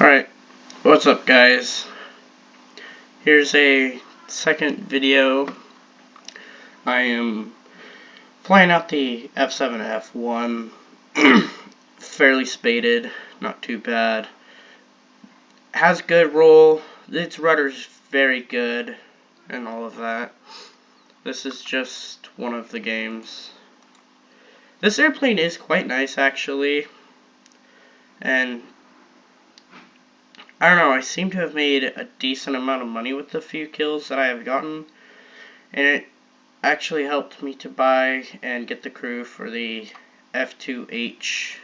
Alright, what's up guys? Here's a second video. I am flying out the f7f one. Fairly spaded, not too bad. Has good roll, its rudder's very good, and all of that. This is just one of the games. This airplane is quite nice actually, and I don't know, I seem to have made a decent amount of money with the few kills that I have gotten, and it actually helped me to buy and get the crew for the f2h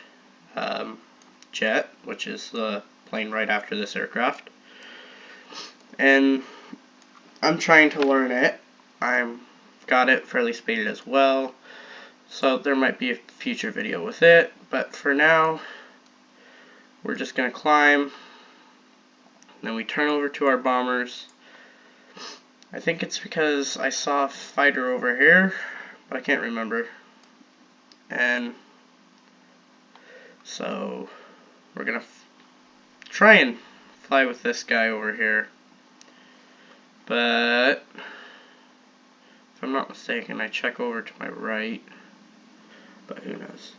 jet, which is the plane right after this aircraft. And I'm trying to learn it. I've got it fairly spaded as well, so there might be a future video with it, but for now we're just going to climb. Then we turn over to our bombers. I think it's because I saw a fighter over here, but I can't remember. And so we're gonna try and fly with this guy over here. But if I'm not mistaken, I check over to my right, but who knows.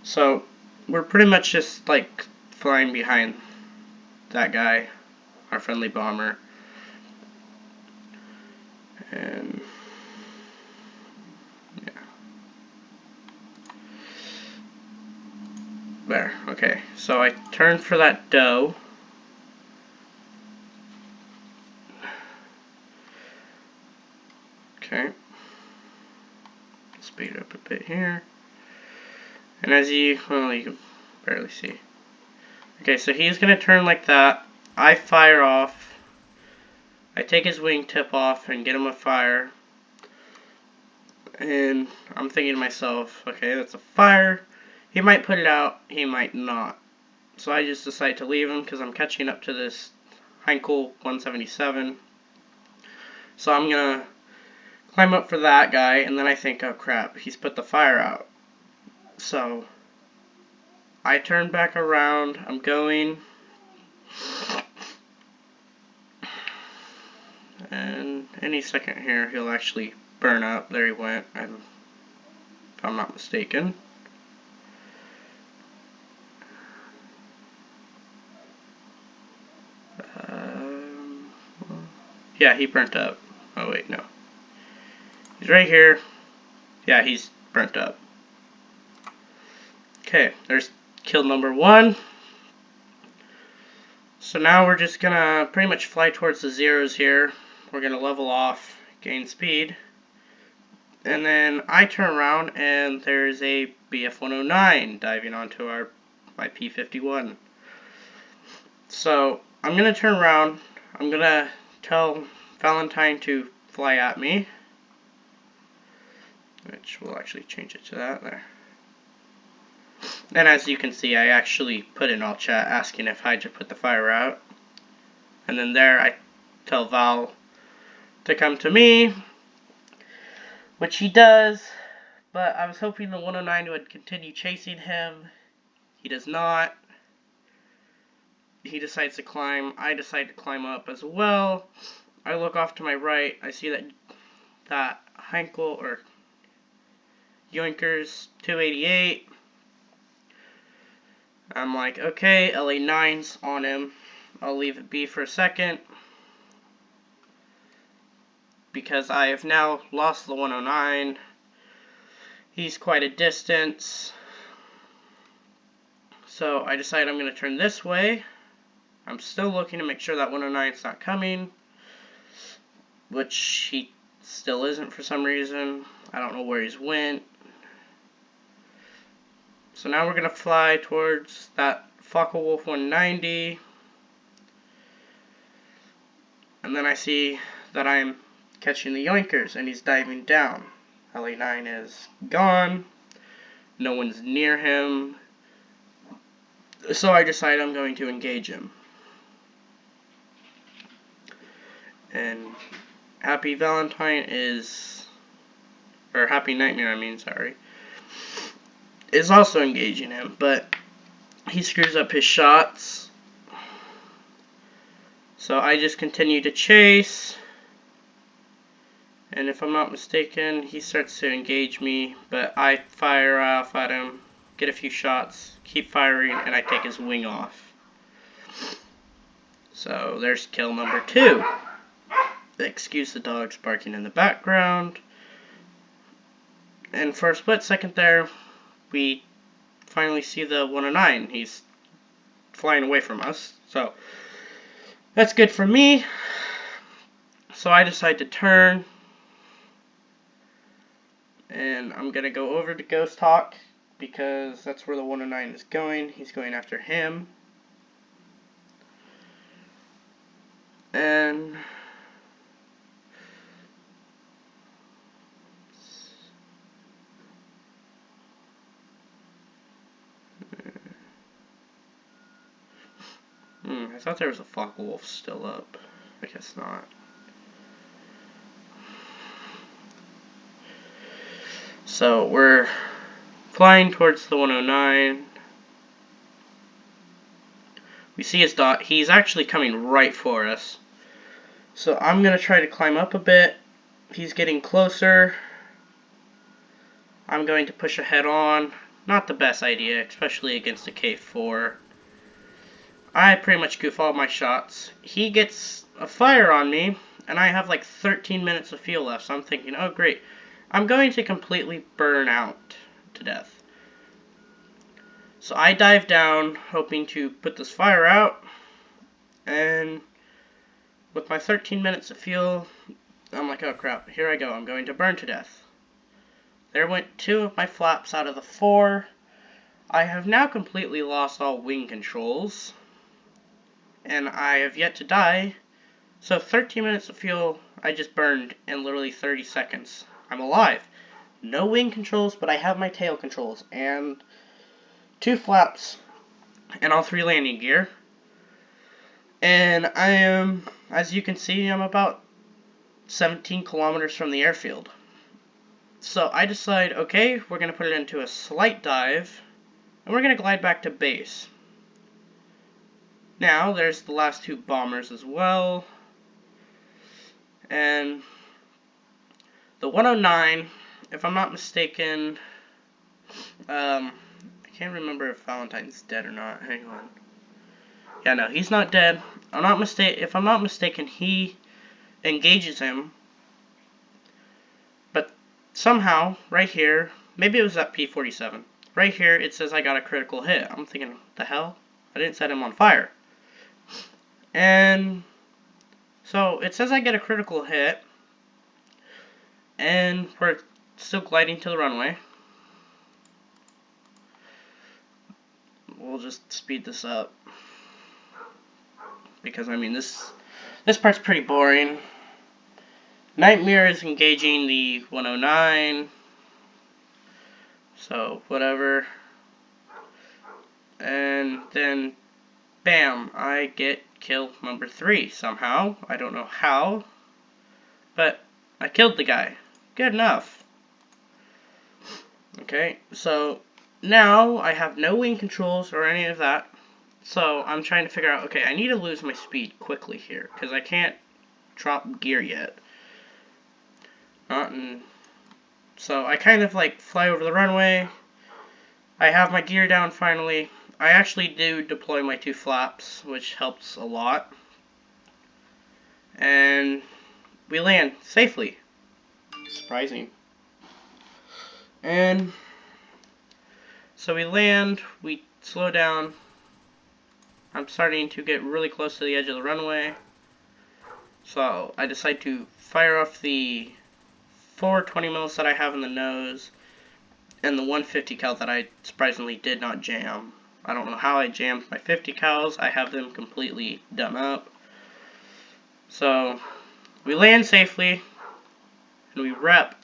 So we're pretty much just like flying behind that guy, our friendly bomber. And yeah. There, okay. So I turn for that doe. Okay. Speed it up a bit here. And as you can barely see. Okay, so he's gonna turn like that. I fire off. I take his wingtip off and get him a fire. And I'm thinking to myself, okay, that's a fire. He might put it out, he might not. So I just decide to leave him because I'm catching up to this Heinkel 177. So I'm gonna climb up for that guy, and then I think, oh crap, he's put the fire out. So I turn back around, I'm going, and any second here he'll actually burn up. There he went, if I'm not mistaken. Yeah, he burnt up. Oh wait, no. He's right here. Yeah, he's burnt up. Okay, there's kill number one. So now we're just gonna pretty much fly towards the zeros here. We're gonna level off, gain speed. And then I turn around and there's a BF-109 diving onto my P-51. So I'm gonna turn around. I'm gonna tell Valentine to fly at me, which will actually change it to that there. And as you can see, I actually put in all chat asking if Hydra put the fire out. And then there I tell Val to come to me, which he does, but I was hoping the 109 would continue chasing him. He does not. He decides to climb. I decide to climb up as well. I look off to my right. I see that Heinkel or Yoinkers 288. I'm like, okay, LA9's on him. I'll leave it be for a second, because I have now lost the 109. He's quite a distance. So I decide I'm going to turn this way. I'm still looking to make sure that 109's not coming, which he still isn't for some reason. I don't know where he's went. So now we're going to fly towards that Focke-Wulf 190. And then I see that I'm catching the Yoinkers and he's diving down. LA9 is gone. No one's near him. So I decide I'm going to engage him. And Happy Valentine is, or Happy Nightmare I mean, sorry, is also engaging him, but he screws up his shots. So I just continue to chase, and if I'm not mistaken, he starts to engage me, but I fire off at him, get a few shots, keep firing, and I take his wing off. So there's kill number 2. Excuse the dogs barking in the background. And for a split second there, we finally see the 109. He's flying away from us, so that's good for me. So I decide to turn, and I'm gonna go over to Ghost Hawk because that's where the 109 is going. He's going after him, and I thought there was a Focke-Wulf still up. I guess not. So we're flying towards the 109. We see his dot. He's actually coming right for us. So I'm going to try to climb up a bit. He's getting closer. I'm going to push ahead on. Not the best idea, especially against a K4. I pretty much goof all my shots. He gets a fire on me, and I have like 13 minutes of fuel left. So I'm thinking, oh great, I'm going to completely burn out to death. So I dive down, hoping to put this fire out, and with my 13 minutes of fuel, I'm like, oh crap, here I go, I'm going to burn to death. There went 2 of my flaps out of the 4. I have now completely lost all wing controls, and I have yet to die. So 13 minutes of fuel I just burned in literally 30 seconds. I'm alive. No wing controls, but I have my tail controls, and 2 flaps, and all 3 landing gear. And I am, as you can see, I'm about 17 kilometers from the airfield. So I decide, okay, we're going to put it into a slight dive, and we're going to glide back to base. Now, there's the last 2 bombers as well. And the 109, if I'm not mistaken, I can't remember if Valentine's dead or not. Hang on. Yeah, no, he's not dead. If I'm not mistaken, he engages him. But somehow, right here, maybe it was that P-47. Right here, it says I got a critical hit. I'm thinking, what the hell? I didn't set him on fire. And so it says I get a critical hit, and we're still gliding to the runway. We'll just speed this up because I mean this part's pretty boring. Nightmare is engaging the 109, so whatever. And then bam, I get kill number 3 somehow. I don't know how, but I killed the guy. Good enough. Okay, so now I have no wing controls or any of that. So I'm trying to figure out, okay, I need to lose my speed quickly here because I can't drop gear yet. So I kind of like fly over the runway. I have my gear down finally. I actually do deploy my 2 flaps, which helps a lot. And we land safely. Surprising. And so we land, we slow down. I'm starting to get really close to the edge of the runway. So I decide to fire off the 4 20 mils that I have in the nose and the 150 cal that I surprisingly did not jam. I don't know how I jammed my 50 cals. I have them completely done up. So we land safely and we rep.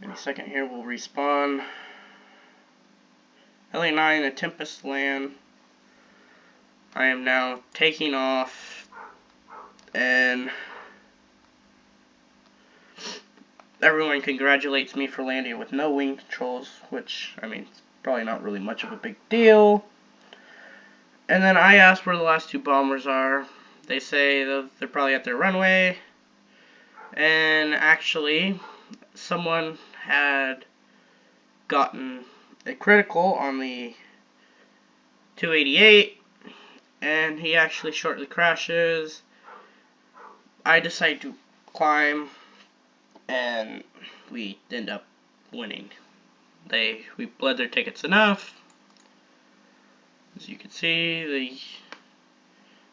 Any second here we'll respawn. LA9, a Tempest land. I am now taking off, and everyone congratulates me for landing with no wing controls, which, I mean, it's probably not really much of a big deal. And then I asked where the last two bombers are. They say that they're probably at their runway. And actually, someone had gotten a critical on the 288, and he actually shortly crashes. I decide to climb, and we end up winning. We bled their tickets enough. As you can see,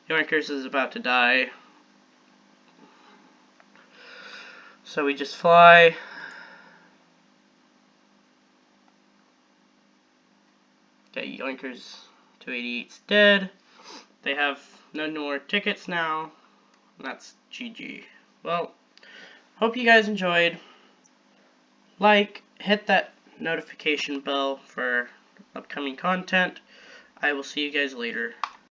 the Yoinkers is about to die. So we just fly. Okay, Yoinkers 288's dead. They have no more tickets now. And that's GG. Well, hope you guys enjoyed. Like, hit that notification bell for upcoming content. I will see you guys later.